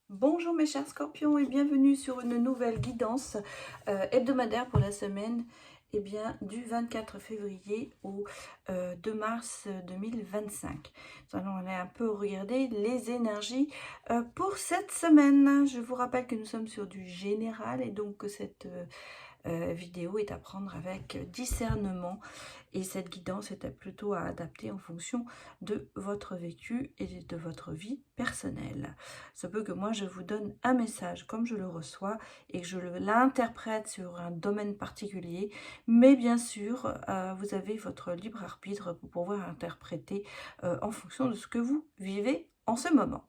Bonjour mes chers scorpions et bienvenue sur une nouvelle guidance hebdomadaire pour la semaine du 24 février au 2 mars 2025. Nous allons aller un peu regarder les énergies pour cette semaine. Je vous rappelle que nous sommes sur du général et donc que cette vidéo est à prendre avec discernement et cette guidance est plutôt à adapter en fonction de votre vécu et de votre vie personnelle. Ça peut que moi je vous donne un message comme je le reçois et que je l'interprète sur un domaine particulier, mais bien sûr vous avez votre libre arbitre pour pouvoir interpréter en fonction de ce que vous vivez en ce moment.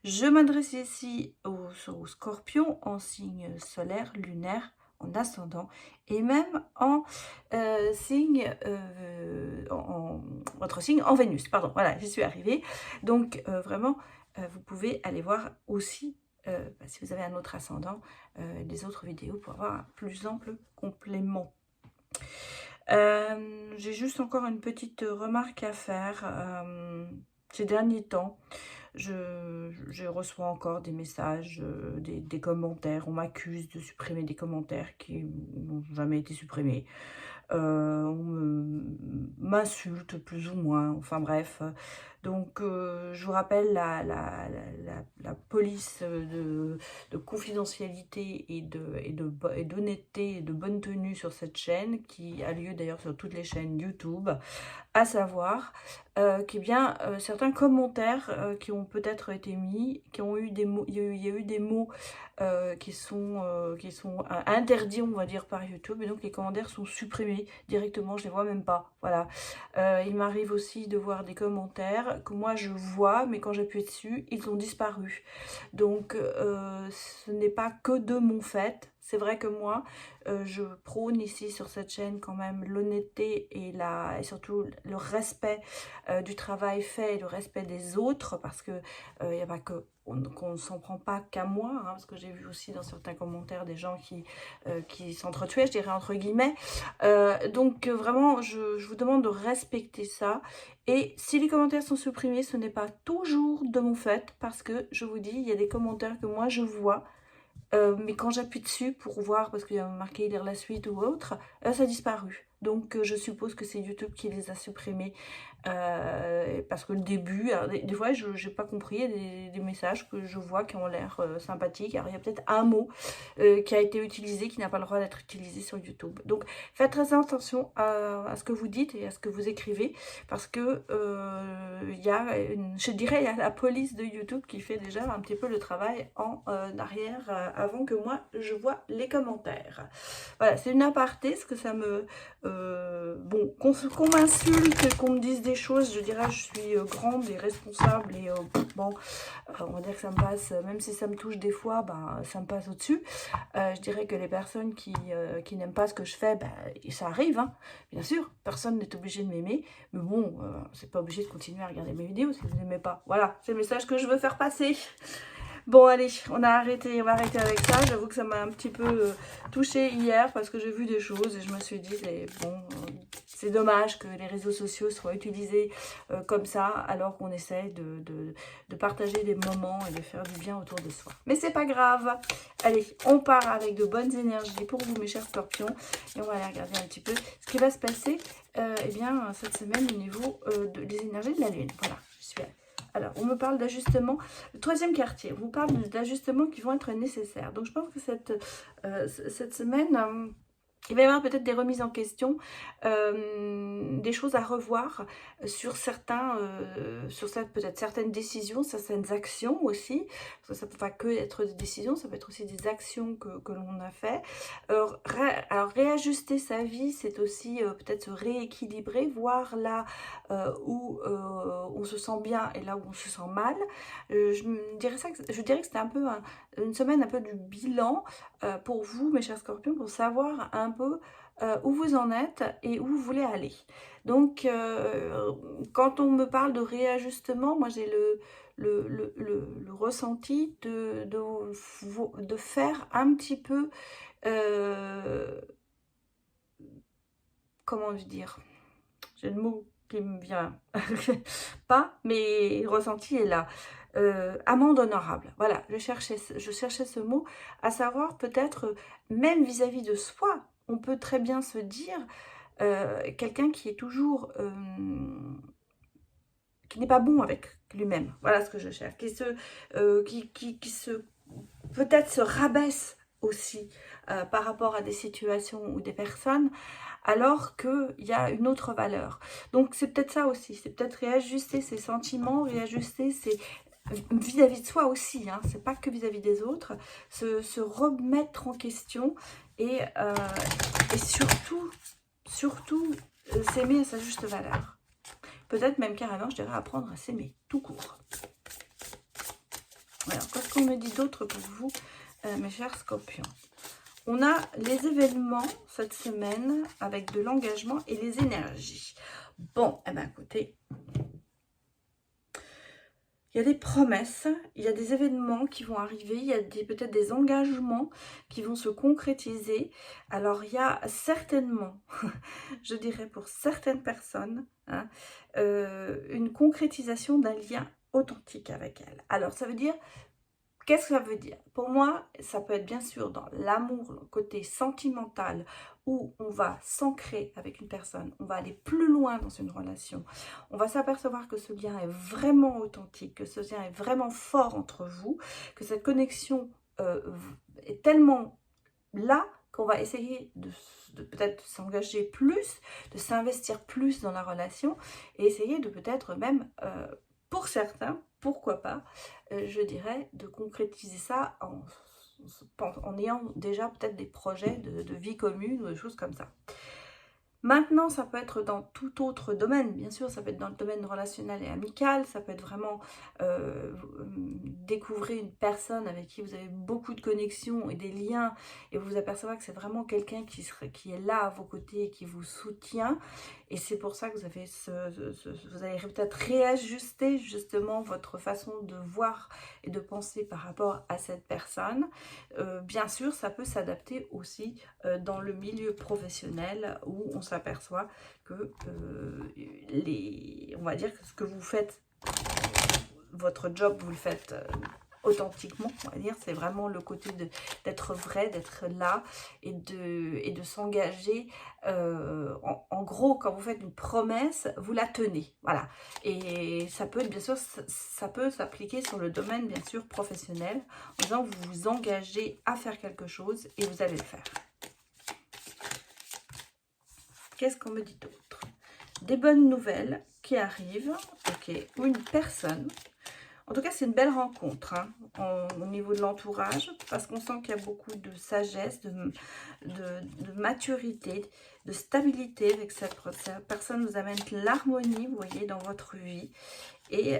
Je m'adresse ici aux scorpions en signe solaire, lunaire, en ascendant et même en votre signe en Vénus, pardon, voilà, j'y suis arrivée. Donc vraiment, vous pouvez aller voir aussi, si vous avez un autre ascendant, les autres vidéos pour avoir un plus ample complément. J'ai juste encore une petite remarque à faire. Ces derniers temps, je reçois encore des messages, des commentaires. On m'accuse de supprimer des commentaires qui n'ont jamais été supprimés. On m'insulte plus ou moins, enfin bref. Donc je vous rappelle la police de confidentialité et d'honnêteté et de bonne tenue sur cette chaîne, qui a lieu d'ailleurs sur toutes les chaînes YouTube, à savoir certains commentaires qui ont peut-être été mis, qui ont eu des mots, il y a eu des mots qui sont interdits, on va dire, par YouTube, et donc les commentaires sont supprimés directement, je les vois même pas, voilà. Il m'arrive aussi de voir des commentaires que moi je vois, mais quand j'appuie dessus, ils ont disparu. Donc ce n'est pas que de mon fait. C'est vrai que moi, je prône ici sur cette chaîne quand même l'honnêteté et surtout le respect du travail fait et le respect des autres, parce que il n'y a pas que qu'on ne s'en prend pas qu'à moi, hein, parce que j'ai vu aussi dans certains commentaires des gens qui s'entretuaient, je dirais entre guillemets. Donc vraiment, je vous demande de respecter ça. Et si les commentaires sont supprimés, ce n'est pas toujours de mon fait, parce que je vous dis, il y a des commentaires que moi je vois, mais quand j'appuie dessus pour voir, parce qu'il y a marqué lire la suite ou autre, ça a disparu. Donc je suppose que c'est YouTube qui les a supprimés. Parce que le début, alors, des fois je n'ai pas compris, il y a des messages que je vois qui ont l'air sympathiques. Alors il y a peut-être un mot qui a été utilisé, qui n'a pas le droit d'être utilisé sur YouTube. Donc faites très attention à ce que vous dites et à ce que vous écrivez, parce que je dirais, il y a la police de YouTube qui fait déjà un petit peu le travail en arrière avant que moi je vois les commentaires. Voilà, c'est une aparté, ce que ça me... bon, qu'on m'insulte, qu'on me dise des choses, je dirais je suis grande et responsable et bon, on va dire que ça me passe, même si ça me touche des fois, ben, ça me passe au-dessus. Je dirais que les personnes qui n'aiment pas ce que je fais, ben, ça arrive, hein. Bien sûr, personne n'est obligé de m'aimer, mais bon, c'est pas obligé de continuer à regarder mes vidéos si vous n'aimez pas. Voilà, c'est le message que je veux faire passer. Bon allez, on va arrêter avec ça. J'avoue que ça m'a un petit peu touchée hier parce que j'ai vu des choses et je me suis dit, c'est dommage que les réseaux sociaux soient utilisés comme ça, alors qu'on essaie de partager des moments et de faire du bien autour de soi. Mais c'est pas grave. Allez, on part avec de bonnes énergies pour vous mes chers scorpions et on va aller regarder un petit peu ce qui va se passer cette semaine au niveau des énergies de la lune. Voilà, je suis là. Alors, on me parle d'ajustement. Le troisième quartier, on vous parle d'ajustements qui vont être nécessaires. Donc, je pense que cette semaine, il va y avoir peut-être des remises en question, des choses à revoir sur peut-être certaines décisions, certaines actions aussi. Parce que ça ne peut pas que être des décisions, ça peut être aussi des actions que l'on a fait. Alors, réajuster sa vie, c'est aussi peut-être se rééquilibrer, voir là où on se sent bien et là où on se sent mal. Je dirais que c'était un peu une semaine un peu du bilan pour vous, mes chers scorpions, pour savoir un peu où vous en êtes et où vous voulez aller. Donc, quand on me parle de réajustement, moi j'ai le ressenti de faire un petit peu, comment dire, j'ai le mot qui me vient pas, mais le ressenti est là. amende honorable. Voilà, je cherchais ce mot, à savoir peut-être, même vis-à-vis de soi, on peut très bien se dire, quelqu'un qui est toujours, qui n'est pas bon avec lui-même. Voilà ce que je cherche. Qui se peut-être se rabaisse aussi par rapport à des situations ou des personnes, alors qu'il y a une autre valeur. Donc c'est peut-être ça aussi, c'est peut-être réajuster ses sentiments, réajuster ses vis-à-vis de soi aussi, hein, c'est pas que vis-à-vis des autres, se remettre en question et surtout s'aimer à sa juste valeur. Peut-être même carrément, je dirais, apprendre à s'aimer, tout court. Alors, qu'est-ce qu'on me dit d'autre pour vous, mes chers scorpions? On a les événements cette semaine avec de l'engagement et les énergies. Bon, eh bien écoutez, il y a des promesses, il y a des événements qui vont arriver, il y a peut-être des engagements qui vont se concrétiser. Alors, il y a certainement, je dirais pour certaines personnes, hein, une concrétisation d'un lien authentique avec elles. Alors, ça veut dire... Qu'est-ce que ça veut dire? Pour moi, ça peut être bien sûr dans l'amour, le côté sentimental, où on va s'ancrer avec une personne, on va aller plus loin dans une relation, on va s'apercevoir que ce lien est vraiment authentique, que ce lien est vraiment fort entre vous, que cette connexion est tellement là qu'on va essayer de peut-être s'engager plus, de s'investir plus dans la relation et essayer de peut-être même, pour certains, pourquoi pas, je dirais, de concrétiser ça en ayant déjà peut-être des projets de vie commune ou des choses comme ça. Maintenant, ça peut être dans tout autre domaine, bien sûr, ça peut être dans le domaine relationnel et amical, ça peut être vraiment découvrir une personne avec qui vous avez beaucoup de connexions et des liens, et vous vous apercevez que c'est vraiment quelqu'un qui est là à vos côtés et qui vous soutient, et c'est pour ça que vous avez vous allez peut-être réajuster justement votre façon de voir et de penser par rapport à cette personne. Bien sûr, ça peut s'adapter aussi dans le milieu professionnel où on s'aperçoit que on va dire que ce que vous faites, votre job, vous le faites authentiquement, on va dire, c'est vraiment le côté d'être vrai, d'être là et de s'engager. En gros, quand vous faites une promesse, vous la tenez, voilà. Et ça peut, bien sûr, ça peut s'appliquer sur le domaine, bien sûr, professionnel, en disant vous vous engagez à faire quelque chose et vous allez le faire. Qu'est-ce qu'on me dit d'autre? Des bonnes nouvelles qui arrivent, ok, ou une personne. En tout cas, c'est une belle rencontre hein, au niveau de l'entourage, parce qu'on sent qu'il y a beaucoup de sagesse, de maturité, de stabilité avec cette personne. Vous amène l'harmonie, vous voyez, dans votre vie. Et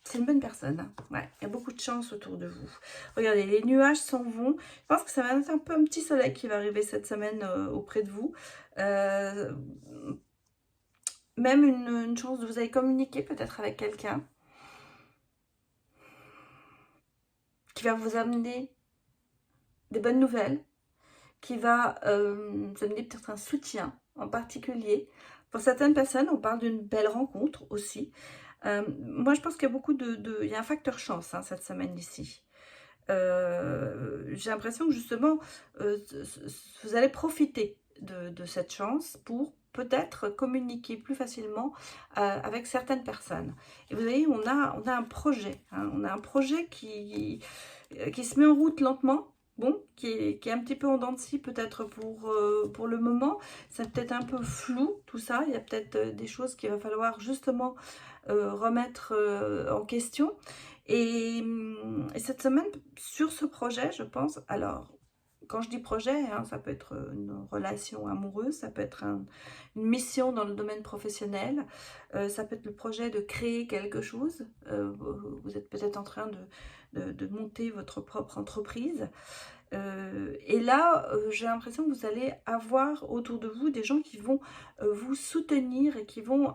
c'est une bonne personne. Hein. Ouais, il y a beaucoup de chance autour de vous. Regardez, les nuages s'en vont. Je pense que ça va être un peu un petit soleil qui va arriver cette semaine auprès de vous. Même une chance de vous aller communiquer peut-être avec quelqu'un qui va vous amener des bonnes nouvelles, qui va vous amener peut-être un soutien en particulier. Pour certaines personnes, on parle d'une belle rencontre aussi. Moi, je pense qu'il y a beaucoup il y a un facteur chance hein, cette semaine ici. J'ai l'impression que justement, vous allez profiter de cette chance pour peut-être communiquer plus facilement avec certaines personnes. Et vous voyez, on a un projet. Hein, on a un projet qui se met en route lentement. Bon, qui est un petit peu en dents de scie peut-être pour le moment. C'est peut-être un peu flou tout ça. Il y a peut-être des choses qu'il va falloir justement remettre en question. Et cette semaine, sur ce projet, je pense, alors, quand je dis projet, hein, ça peut être une relation amoureuse, ça peut être une mission dans le domaine professionnel, ça peut être le projet de créer quelque chose, vous êtes peut-être en train de monter votre propre entreprise, et là, j'ai l'impression que vous allez avoir autour de vous des gens qui vont vous soutenir et qui vont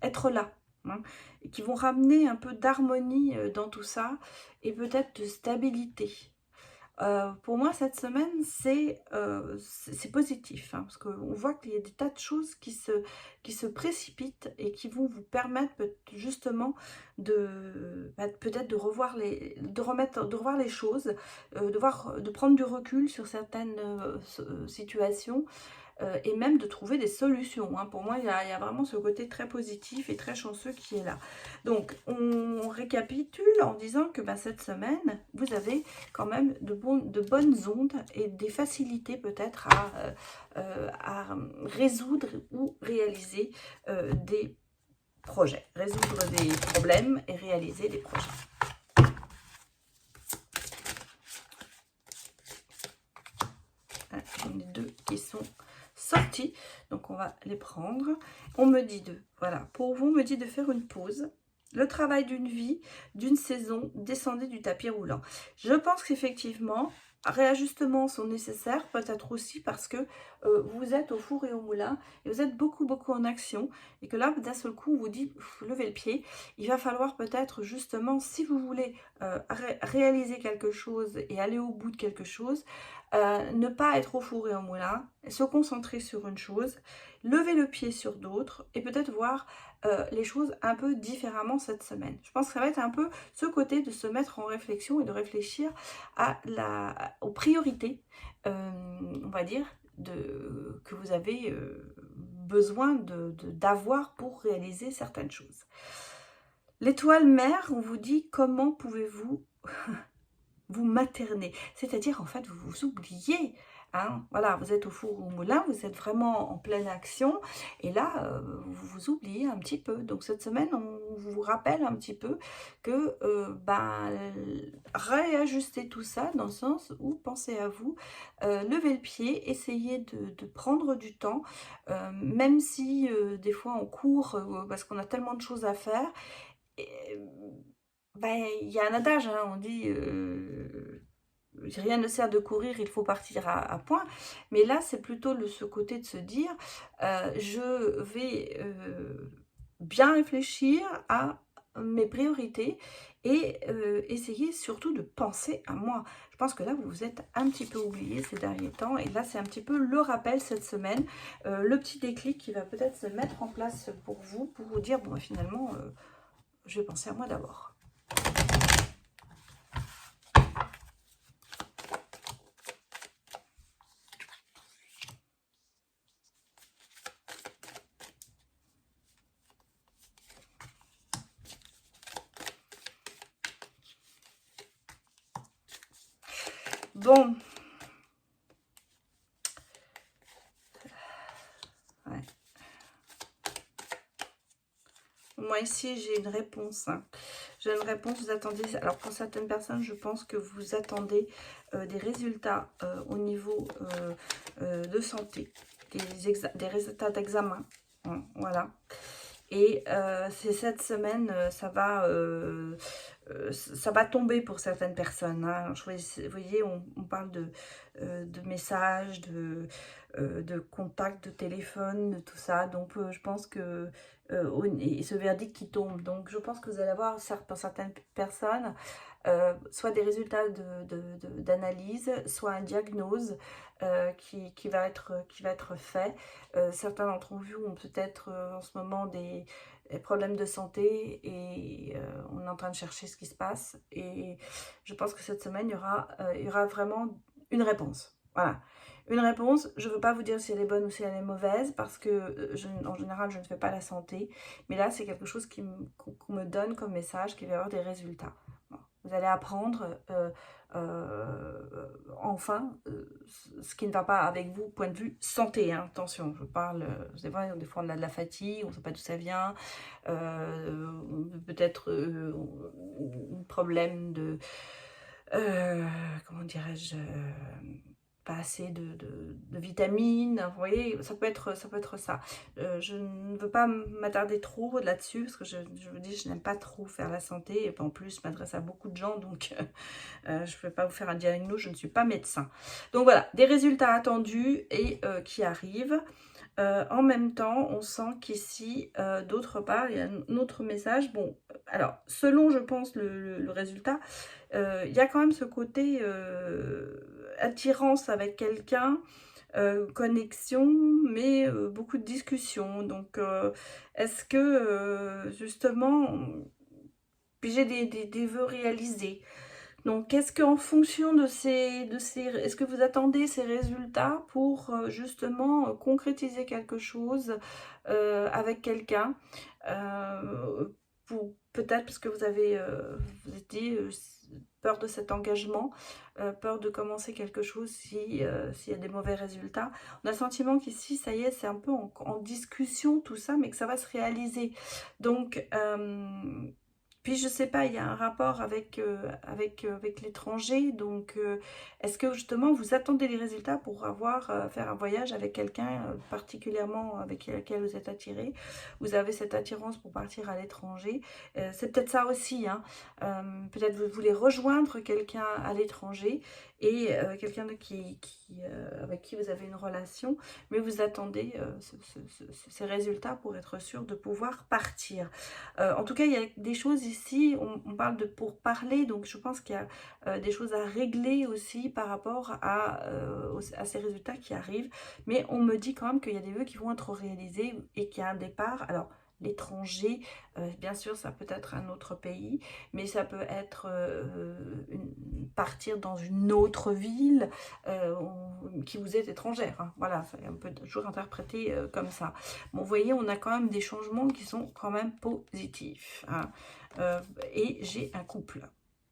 être là. Hein, et qui vont ramener un peu d'harmonie dans tout ça et peut-être de stabilité. Pour moi, cette semaine, c'est positif, hein, parce qu'on voit qu'il y a des tas de choses qui se précipitent et qui vont vous permettre justement peut-être de revoir de revoir les choses, de prendre du recul sur certaines situations, et même de trouver des solutions, hein. Pour moi, il y a vraiment ce côté très positif et très chanceux qui est là. Donc, on récapitule en disant que cette semaine, vous avez quand même de bonnes ondes et des facilités peut-être à résoudre ou réaliser des projets. Résoudre des problèmes et réaliser des projets. J'en ai deux qui sont sortis, donc on va les prendre. On me dit voilà, pour vous, on me dit de faire une pause. Le travail d'une vie, d'une saison, descendez du tapis roulant. Je pense qu'effectivement, réajustements sont nécessaires, peut-être aussi parce que vous êtes au four et au moulin et vous êtes beaucoup en action, et que là, d'un seul coup, on vous dit, levez le pied. Il va falloir peut-être justement, si vous voulez réaliser quelque chose et aller au bout de quelque chose, ne pas être au four et au moulin, se concentrer sur une chose, lever le pied sur d'autres et peut-être voir les choses un peu différemment cette semaine. Je pense que ça va être un peu ce côté de se mettre en réflexion et de réfléchir aux priorités, on va dire, que vous avez besoin d'avoir pour réaliser certaines choses. L'étoile mère, on vous dit comment pouvez-vous vous materner, c'est-à-dire en fait vous vous oubliez, hein, voilà, vous êtes au four ou au moulin, vous êtes vraiment en pleine action et là vous vous oubliez un petit peu. Donc cette semaine on vous rappelle un petit peu que réajuster tout ça dans le sens où pensez à vous, levez le pied, essayez de prendre du temps, même si des fois on court parce qu'on a tellement de choses à faire. Et, il y a un adage, hein, on dit rien ne sert de courir, il faut partir à point. Mais là, c'est plutôt ce côté de se dire je vais bien réfléchir à mes priorités et essayer surtout de penser à moi. Je pense que là, vous vous êtes un petit peu oublié ces derniers temps. Et là, c'est un petit peu le rappel cette semaine, le petit déclic qui va peut-être se mettre en place pour vous dire, bon, finalement, je vais penser à moi d'abord. Bon. Ouais. Moi ici, j'ai une réponse. Hein. J'ai une réponse, vous attendez... Alors pour certaines personnes, je pense que vous attendez des résultats au niveau de santé, des résultats d'examen. Hein, voilà. Et c'est cette semaine, ça va tomber pour certaines personnes. Hein. Vous voyez, on parle de messages, de contacts, de téléphone, de tout ça. Donc, je pense que et ce verdict qui tombe. Donc, je pense que vous allez avoir pour certaines personnes soit des résultats d'analyse, soit un diagnose qui va être fait. Certains d'entre vous ont peut-être en ce moment des problèmes de santé et on est en train de chercher ce qui se passe. Et je pense que cette semaine, il y aura vraiment une réponse. Voilà. Une réponse, je ne veux pas vous dire si elle est bonne ou si elle est mauvaise, parce que en général, je ne fais pas la santé. Mais là, c'est quelque chose qu'on me donne comme message, qu'il va y avoir des résultats. Bon. Vous allez apprendre enfin ce qui ne va pas avec vous, point de vue santé. Hein. Attention, je parle, des fois on a de la fatigue, on ne sait pas d'où ça vient. Peut-être un problème de... comment dirais-je, pas assez de vitamines, vous voyez, ça peut être ça. Je ne veux pas m'attarder trop là-dessus, parce que je vous dis, je n'aime pas trop faire la santé, et en plus, je m'adresse à beaucoup de gens, donc je ne vais pas vous faire un diagnostic, je ne suis pas médecin. Donc voilà, des résultats attendus et qui arrivent. En même temps, on sent qu'ici, d'autre part, il y a un autre message. Bon, alors, selon, je pense, le résultat, il y a quand même ce côté attirance avec quelqu'un, connexion, mais beaucoup de discussions. Donc, est-ce que, justement, puis j'ai des vœux réalisés. Donc, est-ce qu'en fonction de est-ce que vous attendez ces résultats pour justement concrétiser quelque chose avec quelqu'un, peut-être parce que vous avez vous êtes dit, peur de cet engagement, peur de commencer quelque chose s'il y a des mauvais résultats. On a le sentiment qu'ici, ça y est, c'est un peu en discussion tout ça, mais que ça va se réaliser. Donc, puis je sais pas, il y a un rapport avec l'étranger, donc est-ce que justement vous attendez les résultats pour faire un voyage avec quelqu'un particulièrement avec lequel vous êtes attiré, vous avez cette attirance pour partir à l'étranger, c'est peut-être ça aussi, hein. Peut-être vous voulez rejoindre quelqu'un à l'étranger et quelqu'un avec qui vous avez une relation, mais vous attendez ces résultats pour être sûr de pouvoir partir. En tout cas, il y a des choses ici, on parle de pourparler, donc je pense qu'il y a des choses à régler aussi par rapport à ces résultats qui arrivent. Mais on me dit quand même qu'il y a des vœux qui vont être réalisés et qu'il y a un départ. Alors, l'étranger, bien sûr, ça peut être un autre pays, mais ça peut être partir dans une autre ville qui vous est étrangère, hein. Voilà, on peut toujours interpréter comme ça. Bon, vous voyez, on a quand même des changements qui sont quand même positifs, hein. Et j'ai un couple.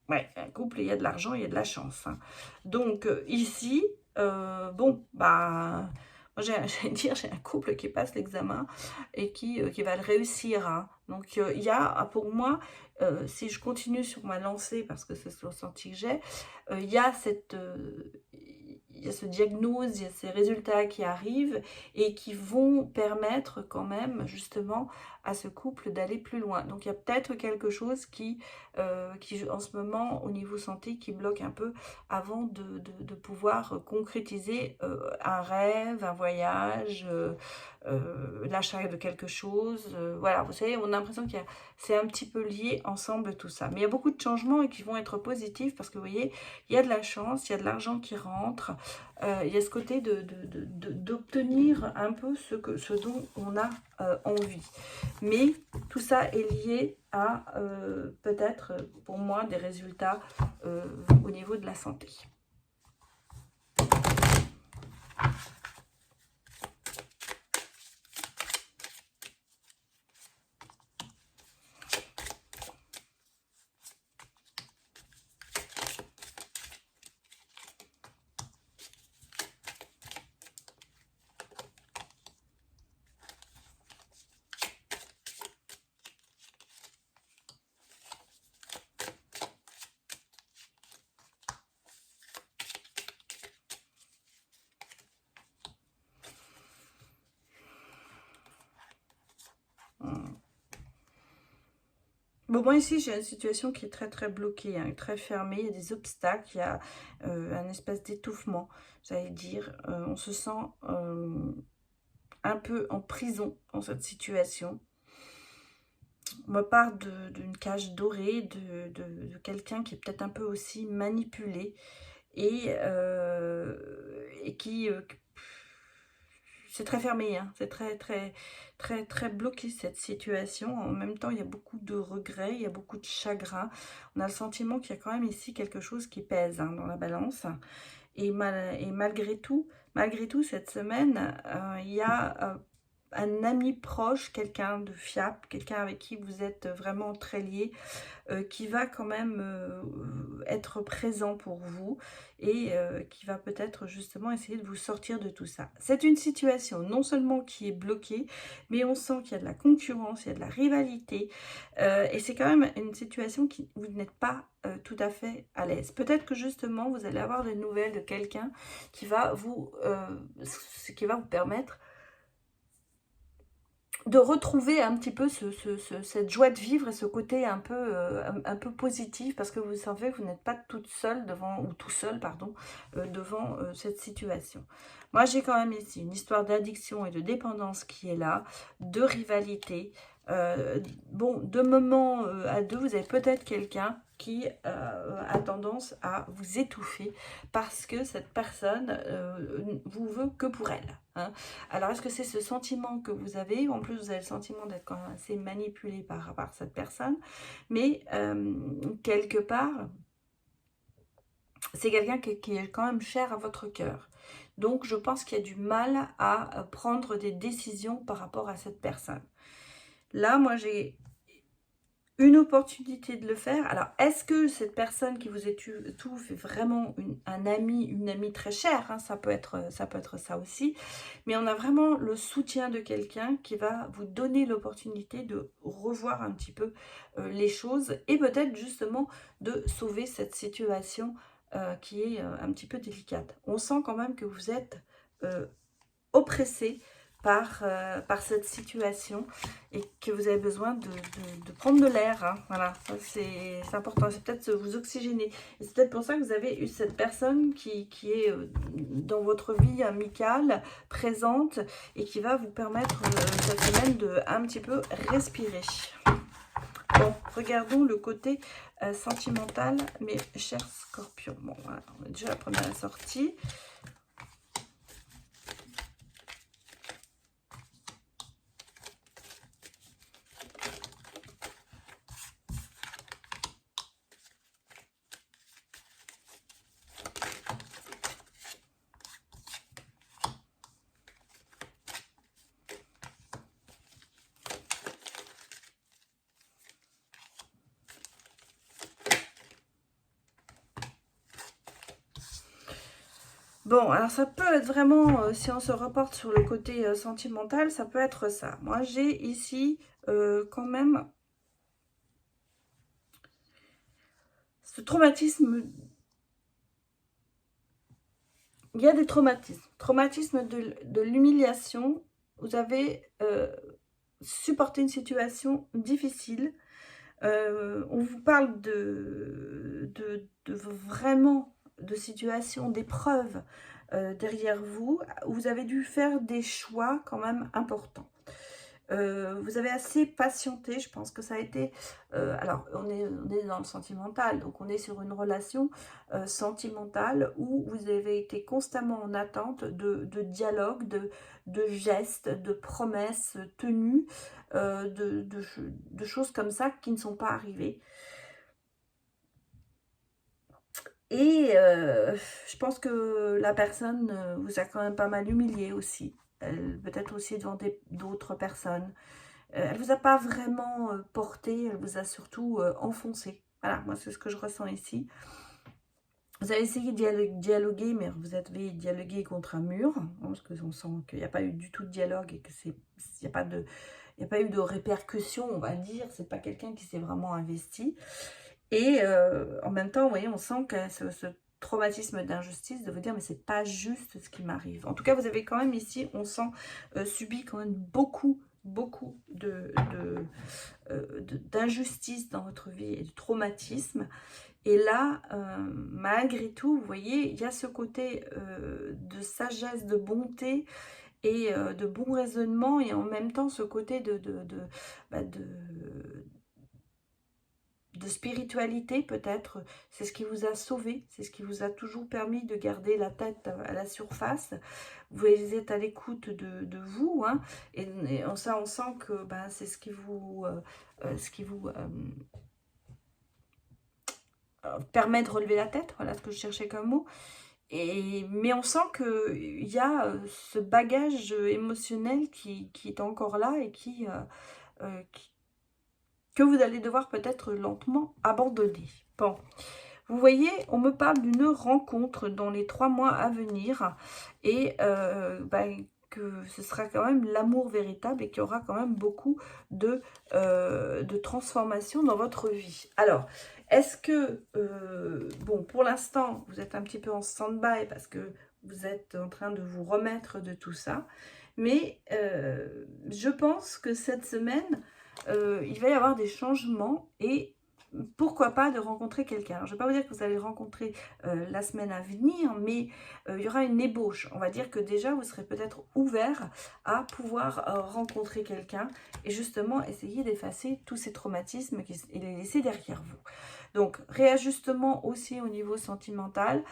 Ouais, un couple, il y a de l'argent, il y a de la chance, hein. Donc, ici, bon, bah... J'allais dire, j'ai un couple qui passe l'examen et qui va le réussir, hein. Donc, il y a, pour moi, si je continue sur ma lancée, parce que c'est ce ressenti que j'ai, il y a il y a ce diagnostic, il y a ces résultats qui arrivent et qui vont permettre quand même, justement, à ce couple d'aller plus loin. Donc, il y a peut-être quelque chose qui, en ce moment, au niveau santé, qui bloque un peu avant de pouvoir concrétiser un rêve, un voyage, l'achat de quelque chose. Voilà, vous savez, on a l'impression que c'est un petit peu lié ensemble tout ça. Mais il y a beaucoup de changements et qui vont être positifs parce que vous voyez, il y a de la chance, il y a de l'argent qui rentre, il y a ce côté d'obtenir un peu ce dont on a envie. Mais tout ça est lié à peut-être pour moi des résultats au niveau de la santé. Bon, moi ici, j'ai une situation qui est très très bloquée, hein, très fermée, il y a des obstacles, il y a un espèce d'étouffement, j'allais dire. On se sent un peu en prison dans cette situation. On me parle d'une cage dorée, de quelqu'un qui est peut-être un peu aussi manipulé et qui... c'est très fermé, hein. C'est très, très, très, très bloqué cette situation. En même temps, il y a beaucoup de regrets, il y a beaucoup de chagrin. On a le sentiment qu'il y a quand même ici quelque chose qui pèse, hein, dans la balance. Et malgré tout, cette semaine, il y a un ami proche, quelqu'un de fiable, quelqu'un avec qui vous êtes vraiment très lié, qui va quand même être présent pour vous et qui va peut-être justement essayer de vous sortir de tout ça. C'est une situation non seulement qui est bloquée, mais on sent qu'il y a de la concurrence, il y a de la rivalité et c'est quand même une situation qui vous n'êtes pas tout à fait à l'aise. Peut-être que justement vous allez avoir des nouvelles de quelqu'un qui va vous permettre de retrouver un petit peu cette joie de vivre et ce côté un peu positif, parce que vous savez, vous n'êtes pas toute seule devant, ou tout seul, pardon, devant cette situation. Moi, j'ai quand même ici une histoire d'addiction et de dépendance qui est là, de rivalité. Bon, de moment à deux, vous avez peut-être quelqu'un qui a tendance à vous étouffer parce que cette personne vous veut que pour elle, hein. Alors, est-ce que c'est ce sentiment que vous avez? En plus, vous avez le sentiment d'être quand même assez manipulé par cette personne. Mais quelque part, c'est quelqu'un qui est quand même cher à votre cœur. Donc, je pense qu'il y a du mal à prendre des décisions par rapport à cette personne. Là, moi, j'ai une opportunité de le faire. Alors, est-ce que cette personne qui vous étouffe est vraiment un ami, une amie très chère, hein, ça peut être ça aussi. Mais on a vraiment le soutien de quelqu'un qui va vous donner l'opportunité de revoir un petit peu les choses et peut-être justement de sauver cette situation qui est un petit peu délicate. On sent quand même que vous êtes oppressé par cette situation et que vous avez besoin de prendre de l'air, hein. Voilà, ça c'est important, c'est peut-être vous oxygéner. Et c'est peut-être pour ça que vous avez eu cette personne qui est dans votre vie amicale, présente, et qui va vous permettre cette semaine de un petit peu respirer. Bon, regardons le côté sentimental, mes chers scorpions. Bon, voilà, on a déjà la première sortie. Bon, alors ça peut être vraiment, si on se reporte sur le côté sentimental, ça peut être ça. Moi, j'ai ici quand même ce traumatisme. Il y a des traumatismes. Traumatisme de l'humiliation. Vous avez supporté une situation difficile. On vous parle de vraiment de situations, d'épreuves derrière vous, où vous avez dû faire des choix quand même importants. Vous avez assez patienté, je pense que ça a été... alors, on est dans le sentimental, donc on est sur une relation sentimentale où vous avez été constamment en attente de dialogue, de gestes, de promesses tenues, de choses comme ça qui ne sont pas arrivées. Et je pense que la personne vous a quand même pas mal humilié aussi. Peut-être aussi devant d'autres personnes. Elle ne vous a pas vraiment porté, elle vous a surtout enfoncé. Voilà, moi c'est ce que je ressens ici. Vous avez essayé de dialoguer, mais vous avez dialogué contre un mur, hein, parce qu'on sent qu'il n'y a pas eu du tout de dialogue et qu'il n'y a pas eu de répercussions, on va dire. C'est pas quelqu'un qui s'est vraiment investi. Et en même temps, vous voyez, on sent que ce traumatisme d'injustice de vous dire mais c'est pas juste ce qui m'arrive. En tout cas, vous avez quand même ici, on sent, subi quand même beaucoup d'injustice dans votre vie et de traumatisme. Et là, malgré tout, vous voyez, il y a ce côté de sagesse, de bonté et de bon raisonnement, et en même temps ce côté de spiritualité peut-être. C'est ce qui vous a sauvé, c'est ce qui vous a toujours permis de garder la tête à la surface. Vous êtes à l'écoute de vous, hein, et on sent que c'est ce qui vous permet de relever la tête, voilà ce que je cherchais comme mot. Mais on sent qu'il y a ce bagage émotionnel qui est encore là et que vous allez devoir peut-être lentement abandonner. Bon, vous voyez, on me parle d'une rencontre dans les 3 mois à venir et que ce sera quand même l'amour véritable et qu'il y aura quand même beaucoup de transformations dans votre vie. Alors, est-ce que, bon, pour l'instant, vous êtes un petit peu en stand-by parce que vous êtes en train de vous remettre de tout ça, Mais je pense que cette semaine, il va y avoir des changements et pourquoi pas de rencontrer quelqu'un. Alors, je ne vais pas vous dire que vous allez le rencontrer la semaine à venir, mais il y aura une ébauche. On va dire que déjà, vous serez peut-être ouvert à pouvoir rencontrer quelqu'un et justement essayer d'effacer tous ces traumatismes et les laisser derrière vous. Donc, réajustement aussi au niveau sentimental,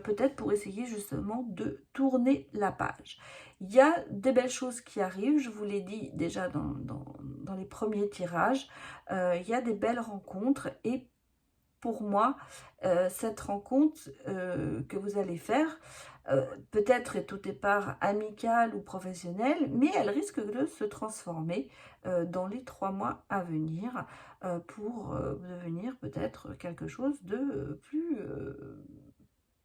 peut-être pour essayer justement de tourner la page. Il y a des belles choses qui arrivent, je vous l'ai dit déjà dans les premiers tirages. Il y a des belles rencontres et pour moi, cette rencontre que vous allez faire, peut-être est au départ amicale ou professionnelle, mais elle risque de se transformer dans les 3 mois à venir pour devenir peut-être quelque chose de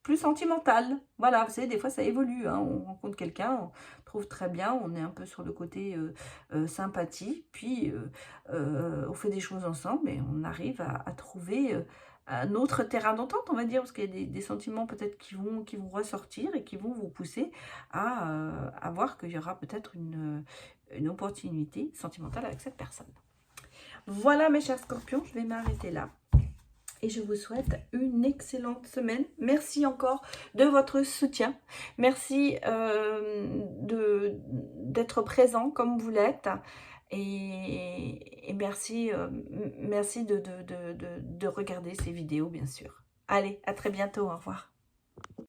plus sentimental. Voilà, vous savez, des fois ça évolue, hein. On rencontre quelqu'un, on trouve très bien, on est un peu sur le côté sympathie, puis on fait des choses ensemble et on arrive à trouver un autre terrain d'entente, on va dire, parce qu'il y a des sentiments peut-être qui vont ressortir et qui vont vous pousser à voir qu'il y aura peut-être une opportunité sentimentale avec cette personne. Voilà mes chers scorpions, je vais m'arrêter là. Et je vous souhaite une excellente semaine. Merci encore de votre soutien. Merci d'être présent comme vous l'êtes. Et merci, merci de regarder ces vidéos, bien sûr. Allez, à très bientôt. Au revoir.